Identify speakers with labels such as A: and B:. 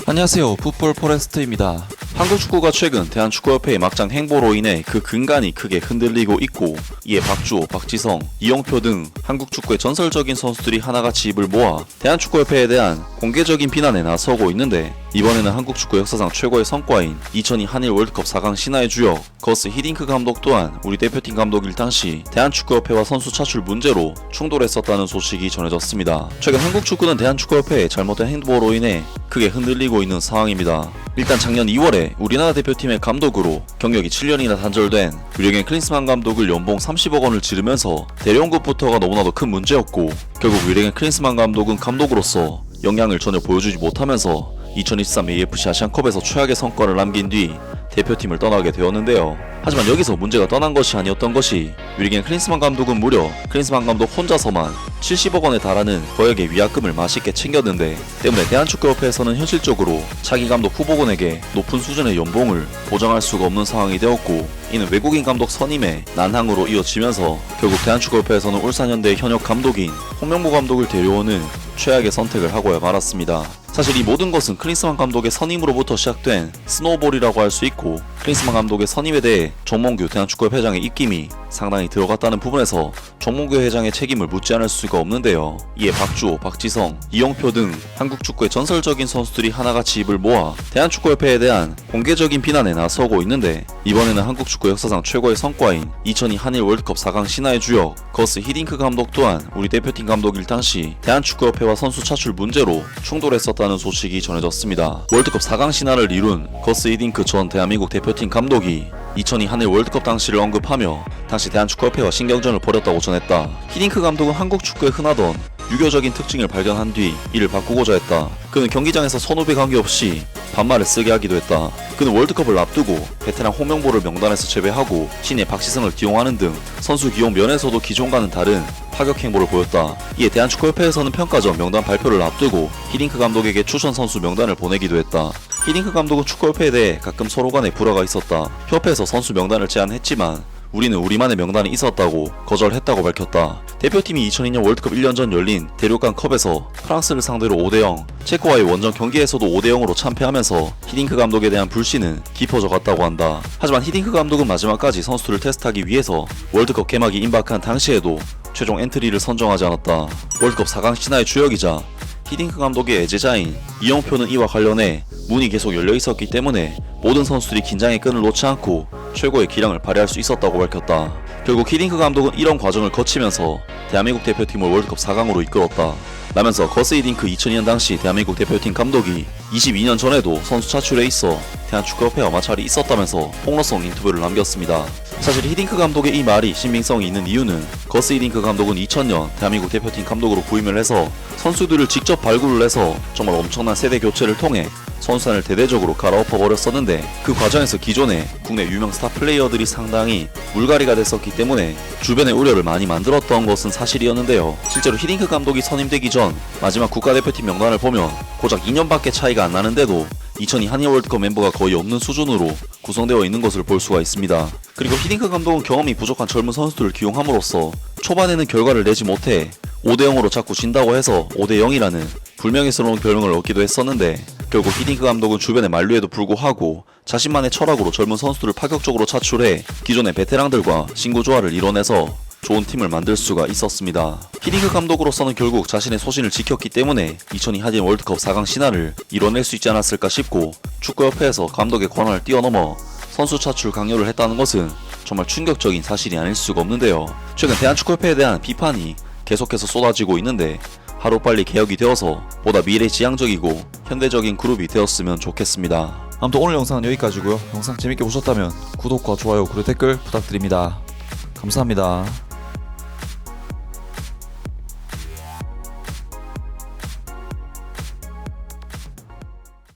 A: 안녕하세요, 풋볼 포레스트입니다. 한국 축구가 최근 대한축구협회의 막장 행보로 인해 그 근간이 크게 흔들리고 있고, 이에 박주호, 박지성, 이영표 등 한국 축구의 전설적인 선수들이 하나같이 입을 모아 대한축구협회에 대한 공개적인 비난에 나서고 있는데, 이번에는 한국 축구 역사상 최고의 성과인 2002 한일 월드컵 4강 신화의 주역 거스 히딩크 감독 또한 우리 대표팀 감독일 당시 대한축구협회와 선수 차출 문제로 충돌했었다는 소식이 전해졌습니다. 최근 한국 축구는 대한축구협회의 잘못된 행보로 인해 크게 흔들리고 있는 상황입니다. 일단 작년 2월에 우리나라 대표팀의 감독으로 경력이 7년이나 단절된 류랭겐 클린스만 감독을 연봉 30억 원을 지르면서 대령급부터가 너무나도 큰 문제였고, 결국 류랭겐 클린스만 감독은 감독으로서 역량을 전혀 보여주지 못하면서 2023 AFC 아시안컵에서 최악의 성과를 남긴 뒤 대표팀을 떠나게 되었는데요. 하지만 여기서 문제가 떠난 것이 아니었던 것이, 류랭겐 클린스만 감독은 무려 클린스만 감독 혼자서만 70억 원에 달하는 거액의 위약금을 맛있게 챙겼는데, 때문에 대한축구협회에서는 현실적으로 차기 감독 후보군에게 높은 수준의 연봉을 보장할 수가 없는 상황이 되었고, 이는 외국인 감독 선임의 난항으로 이어지면서 결국 대한축구협회에서는 울산현대의 현역 감독인 홍명보 감독을 데려오는 최악의 선택을 하고야 말았습니다. 사실 이 모든 것은 클린스만 감독의 선임으로부터 시작된 스노우볼이라고 할 수 있고, 클린스만 감독의 선임에 대해 정몽규 대한축구협 회장의 입김이 상당히 들어갔다는 부분에서 정몽규 회장의 책임을 묻지 않을 수가 없는데요. 이에 박주호, 박지성, 이영표 등 한국 축구의 전설적인 선수들이 하나같이 입을 모아 대한축구협회에 대한 공개적인 비난에 나서고 있는데, 이번에는 한국 축구 역사상 최고의 성과인 2002 한일 월드컵 4강 신화의 주역 거스 히딩크 감독 또한 우리 대표팀 감독일 당시 대한축구협회와 선수 차출 문제로 충돌했었다는 소식이 전해졌습니다. 월드컵 4강 신화를 이룬 거스 히딩크 전 대한민국 대표팀 감독이 2002 한일 월드컵 당시를 언급하며 당시 대한축구협회와 신경전을 벌였다고 전했다. 히딩크 감독은 한국 축구에 흔하던 유교적인 특징을 발견한 뒤 이를 바꾸고자 했다. 그는 경기장에서 선후배 관계없이 반말을 쓰게 하기도 했다. 그는 월드컵을 앞두고 베테랑 홍명보를 명단에서 제외하고 신예 박지성을 기용하는 등 선수 기용 면에서도 기존과는 다른 파격 행보를 보였다. 이에 대한축구협회에서는 평가전 명단 발표를 앞두고 히딩크 감독에게 추천 선수 명단을 보내기도 했다. 히딩크 감독은 축구협회에 대해 가끔 서로 간에 불화가 있었다. 협회에서 선수 명단을 제안했지만 우리는 우리만의 명단이 있었다고 거절했다고 밝혔다. 대표팀이 2002년 월드컵 1년 전 열린 대륙간 컵에서 프랑스를 상대로 5대0, 체코와의 원정 경기에서도 5대0으로 참패하면서 히딩크 감독에 대한 불신은 깊어져 갔다고 한다. 하지만 히딩크 감독은 마지막까지 선수들을 테스트하기 위해서 월드컵 개막이 임박한 당시에도 최종 엔트리를 선정하지 않았다. 월드컵 4강 신화의 주역이자 히딩크 감독의 애제자인 이영표는 이와 관련해 문이 계속 열려 있었기 때문에 모든 선수들이 긴장의 끈을 놓지 않고 최고의 기량을 발휘할 수 있었다고 밝혔다. 결국 히딩크 감독은 이런 과정을 거치면서 대한민국 대표팀을 월드컵 4강으로 이끌었다. 라면서 거스 히딩크 2002년 당시 대한민국 대표팀 감독이 22년 전에도 선수 차출에 있어 대한축구협회와 마찰이 있었다면서 폭로성 인터뷰를 남겼습니다. 사실 히딩크 감독의 이 말이 신빙성이 있는 이유는 거스 히딩크 감독은 2000년 대한민국 대표팀 감독으로 부임을 해서 선수들을 직접 발굴을 해서 정말 엄청난 세대 교체를 통해 선수단을 대대적으로 갈아엎어버렸었는데, 그 과정에서 기존의 국내 유명 스타 플레이어들이 상당히 물갈이가 됐었기 때문에 주변에 우려를 많이 만들었던 것은 사실이었는데요. 실제로 히딩크 감독이 선임되기 전 마지막 국가대표팀 명단을 보면 고작 2년밖에 차이가 안 나는데도 2002 한일 월드컵 멤버가 거의 없는 수준으로 구성되어 있는 것을 볼 수가 있습니다. 그리고 히딩크 감독은 경험이 부족한 젊은 선수들을 기용함으로써 초반에는 결과를 내지 못해 5대0으로 자꾸 진다고 해서 5대0이라는 불명예스러운 별명을 얻기도 했었는데, 결국 히딩크 감독은 주변의 만류에도 불구하고 자신만의 철학으로 젊은 선수들을 파격적으로 차출해 기존의 베테랑들과 신구 조화를 이뤄내서 좋은 팀을 만들 수가 있었습니다. 히딩크 감독으로서는 결국 자신의 소신을 지켰기 때문에 2002 한일 월드컵 4강 신화를 이뤄낼 수 있지 않았을까 싶고, 축구협회에서 감독의 권한을 뛰어넘어 선수 차출 강요를 했다는 것은 정말 충격적인 사실이 아닐 수가 없는데요. 최근 대한축구협회에 대한 비판이 계속해서 쏟아지고 있는데, 하루빨리 개혁이 되어서 보다 미래지향적이고 현대적인 그룹이 되었으면 좋겠습니다.
B: 아무튼 오늘 영상은 여기까지고요. 영상 재밌게 보셨다면 구독과 좋아요 그리고 댓글 부탁드립니다. 감사합니다.